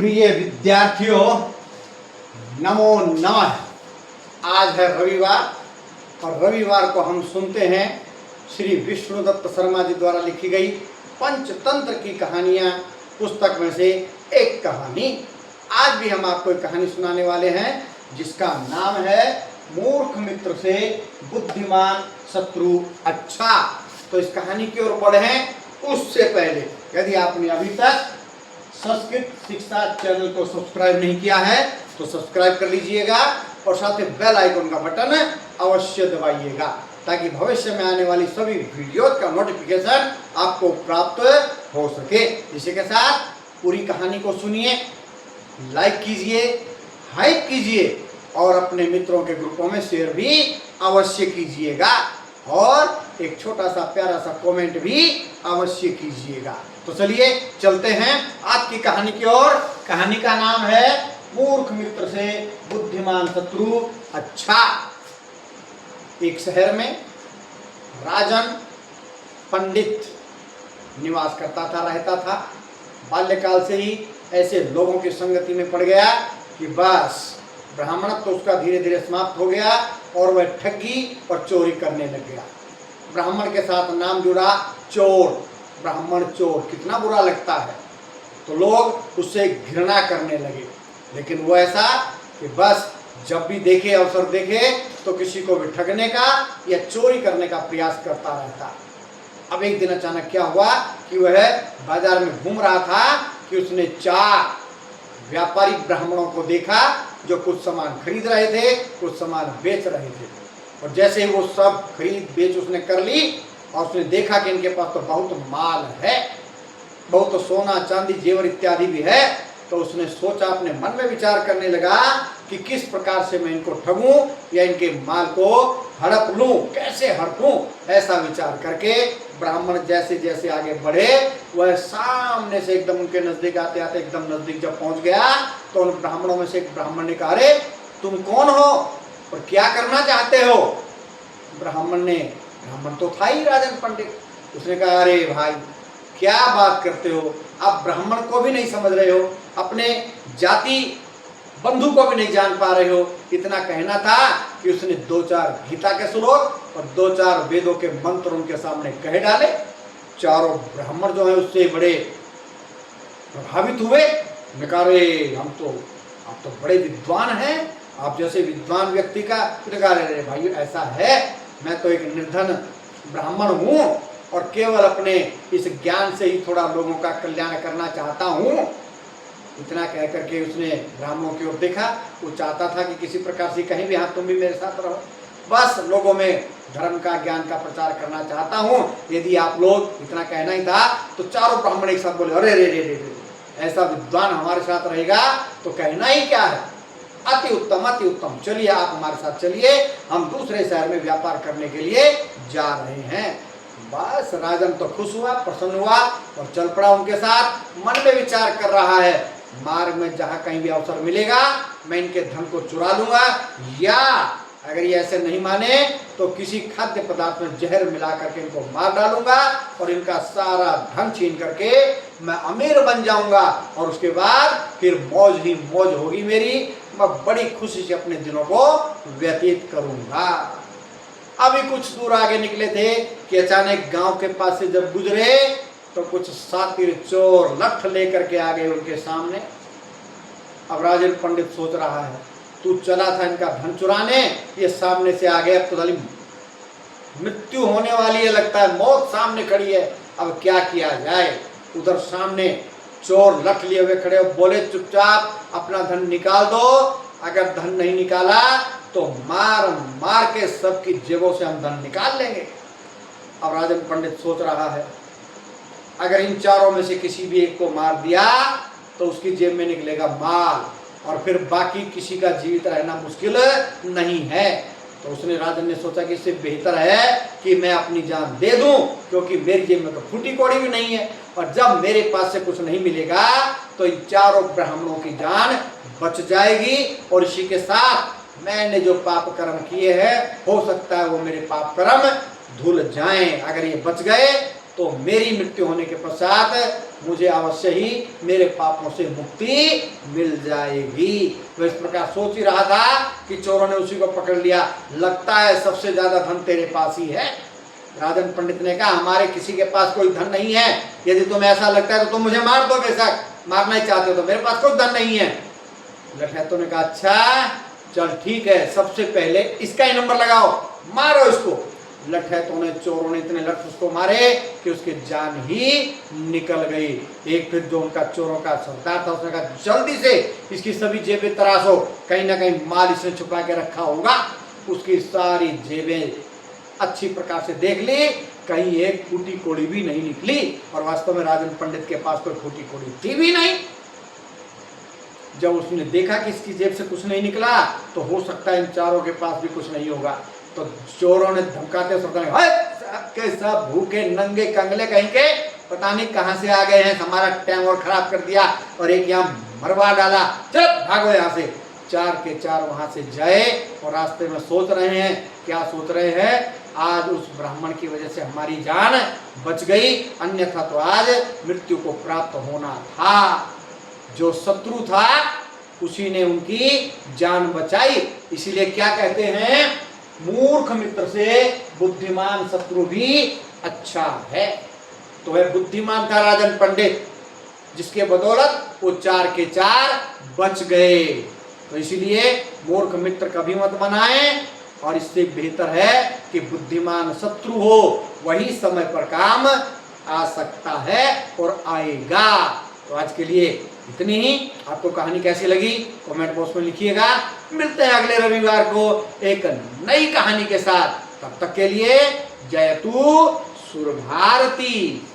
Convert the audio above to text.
प्रिय विद्यार्थियों, नमो नमः। आज है रविवार और रविवार को हम सुनते हैं श्री विष्णुदत्त शर्मा जी द्वारा लिखी गई पंचतंत्र की कहानियां पुस्तक में से एक कहानी। आज भी हम आपको एक कहानी सुनाने वाले हैं जिसका नाम है मूर्ख मित्र से बुद्धिमान शत्रु अच्छा। तो इस कहानी की ओर बढ़ें उससे पहले यदि आपने अभी तक संस्कृत शिक्षा चैनल को सब्सक्राइब नहीं किया है तो सब्सक्राइब कर लीजिएगा और साथ ही बेल आइकन का बटन अवश्य दबाइएगा ताकि भविष्य में आने वाली सभी वीडियो का नोटिफिकेशन आपको प्राप्त हो सके। इसी के साथ पूरी कहानी को सुनिए, लाइक कीजिए, हाइप कीजिए और अपने मित्रों के ग्रुपों में शेयर भी अवश्य कीजिएगा और एक छोटा सा प्यारा सा कमेंट भी अवश्य कीजिएगा। तो चलिए चलते हैं आज की कहानी की ओर। कहानी का नाम है मूर्ख मित्र से बुद्धिमान शत्रु अच्छा। एक शहर में राजन पंडित निवास करता था, रहता था। बाल्यकाल से ही ऐसे लोगों की संगति में पड़ गया कि बस ब्राह्मणत्व तो उसका धीरे धीरे समाप्त हो गया और वह ठगी और चोरी करने लग गया। ब्राह्मण के साथ नाम जुड़ा चोर, ब्राह्मण चोर, कितना बुरा लगता है। तो लोग उससे घृणा करने लगे, लेकिन वो ऐसा कि बस जब भी देखे अवसर देखे तो किसी को भी ठगने का या चोरी करने का प्रयास करता रहता। अब एक दिन अचानक क्या हुआ कि वह बाजार में घूम रहा था कि उसने 4 व्यापारी ब्राह्मणों को देखा जो कुछ सामान खरीद रहे थे, कुछ सामान बेच रहे थे। और जैसे ही वो सब खरीद बेच उसने कर ली और उसने देखा कि इनके पास तो बहुत माल है, बहुत सोना चांदी जेवर इत्यादि भी है, तो उसने सोचा, अपने मन में विचार करने लगा कि किस प्रकार से मैं इनको ठगूं या इनके माल को हड़प लूं, कैसे हड़पूं। ऐसा विचार करके ब्राह्मण जैसे जैसे आगे बढ़े वह सामने से एकदम उनके नजदीक आते आते एकदम नजदीक जब पहुंच गया तो उन ब्राह्मणों में से एक ब्राह्मण ने कहा, अरे तुम कौन हो और क्या करना चाहते हो? ब्राह्मण तो था ही राजन पंडित। उसने कहा, अरे भाई क्या बात करते हो, आप ब्राह्मण को भी नहीं समझ रहे हो, अपने जाति बंधु को भी नहीं जान पा रहे हो। इतना कहना था कि उसने 2-4 गीता के श्लोक और 2-4 वेदों के मंत्र उनके सामने कह डाले। चारों ब्राह्मण जो है उससे बड़े प्रभावित हुए। निकारे आप तो बड़े विद्वान हैं, आप जैसे विद्वान व्यक्ति का। अरे भाई ऐसा है, मैं तो एक निर्धन ब्राह्मण हूँ और केवल अपने इस ज्ञान से ही थोड़ा लोगों का कल्याण करना चाहता हूँ। इतना कह करके उसने ब्राह्मणों की ओर देखा। वो चाहता था कि किसी प्रकार से कहीं भी, हाँ तुम भी मेरे साथ रहो, बस लोगों में धर्म का ज्ञान का प्रचार करना चाहता हूँ। यदि आप लोग, इतना कहना ही था तो चारों ब्राह्मण एक साथ बोले, अरे रे रे रे रे, ऐसा विद्वान हमारे साथ रहेगा तो कहना ही क्या है, अति उत्तम अति उत्तम। चलिए आप हमारे साथ चलिए, हम दूसरे शहर में व्यापार करने के लिए जा रहे हैं। बस राजन तो खुश हुआ, प्रसन्न हुआ और चल पड़ा उनके साथ। मन में विचार कर रहा है, मार्ग में जहाँ कहीं भी अवसर मिलेगा मैं इनके धन को चुरा लूंगा, या अगर ये ऐसे नहीं माने तो किसी खाद्य पदार्थ में जहर मिला करके इनको मार डालूंगा और इनका सारा धन छीन करके मैं अमीर बन जाऊंगा और उसके बाद फिर मौज ही मौज होगी मेरी। मैं बड़ी खुशी से अपने दिनों को व्यतीत करूंगा। अभी कुछ दूर आगे निकले थे कि अचानक गांव के पास से जब गुजरे तो कुछ सातिर चोर लठ लेकर के आ गए उनके सामने। अब राजन पंडित सोच रहा है, तू चला था इनका धन चुराने, ये सामने से आ गए, अब तो साली मृत्यु होने वाली है, लगता है मौत सामने खड़ी है, अब क्या किया जाए। उधर सामने चोर लठ लिए हुए खड़े, बोले चुपचाप अपना धन निकाल दो, अगर धन नहीं निकाला तो मार मार के सबकी जेबों से हम धन निकाल लेंगे। अब राजन पंडित सोच रहा है, अगर इन चारों में से किसी भी एक को मार दिया तो उसकी जेब में निकलेगा माल और फिर बाकी किसी का जीवित रहना मुश्किल नहीं है। तो उसने, राजन ने सोचा कि इससे बेहतर है कि मैं अपनी जान दे दूं, क्योंकि मेरी जेब में तो फूटी कौड़ी भी नहीं है और जब मेरे पास से कुछ नहीं मिलेगा तो इन चारों ब्राह्मणों की जान बच जाएगी और इसी के साथ मैंने जो पाप कर्म किए हैं हो सकता है वो मेरे पाप कर्म धुल जाएं। अगर ये बच गए तो मेरी मृत्यु होने के पश्चात मुझे अवश्य ही मेरे पापों से मुक्ति मिल जाएगी। तो इस प्रकार सोच ही रहा था कि चोरों ने उसी को पकड़ लिया। लगता है सबसे ज्यादा धन तेरे पास ही है। राजन पंडित ने कहा, हमारे किसी के पास कोई धन नहीं है। यदि तुम्हें ऐसा लगता है तो तुम मुझे मार दो, बेशक मारना ही चाहते हो तो, मेरे पास कोई धन नहीं है। लठैतों ने कहा, अच्छा चल ठीक है, सबसे पहले इसका ही नंबर लगाओ, मारो इसको। लठैतों ने, चोरों ने इतने लठ उसको मारे कि उसकी जान ही निकल गई। एक फिर जो उनका चोरों का सरदार था उसने कहा, जल्दी से इसकी सभी जेबें तराशो, कहीं ना कहीं माल इसने छुपा के रखा होगा। उसकी सारी जेबें अच्छी प्रकार से देख ली, कहीं एक फूटी कोड़ी भी नहीं निकली। और वास्तव में राजन पंडित के पास कोई फूटी कोड़ी थी भी नहीं। जब उसने देखा कि इसकी जेब से कुछ नहीं निकला तो हो सकता है इन चारों के पास भी कुछ नहीं होगा। तो चोरों ने धमकाते के सब भूखे नंगे कंगले कहीं के, पता नहीं कहां से आ गए हैं, हमारा टाइम और खराब कर दिया और एक यहाँ मरवा डाला, चल भागो यहाँ से। चार के चार वहां से जाए और रास्ते में सोच रहे हैं, क्या सोच रहे हैं, आज उस ब्राह्मण की वजह से हमारी जान बच गई, अन्यथा तो आज मृत्यु को प्राप्त होना था। जो शत्रु था उसी ने उनकी जान बचाई। इसीलिए क्या कहते हैं, मूर्ख मित्र से बुद्धिमान शत्रु भी अच्छा है। तो वह बुद्धिमान था राजन पंडित, जिसके बदौलत वो चार के चार बच गए। तो इसीलिए मूर्ख मित्र कभी मत बनाएं, और इससे बेहतर है कि बुद्धिमान शत्रु हो, वही समय पर काम आ सकता है और आएगा। तो आज के लिए इतनी ही। आपको कहानी कैसी लगी कमेंट बॉक्स में लिखिएगा। मिलते हैं अगले रविवार को एक नई कहानी के साथ। तब तक के लिए जय तू सुर भारती।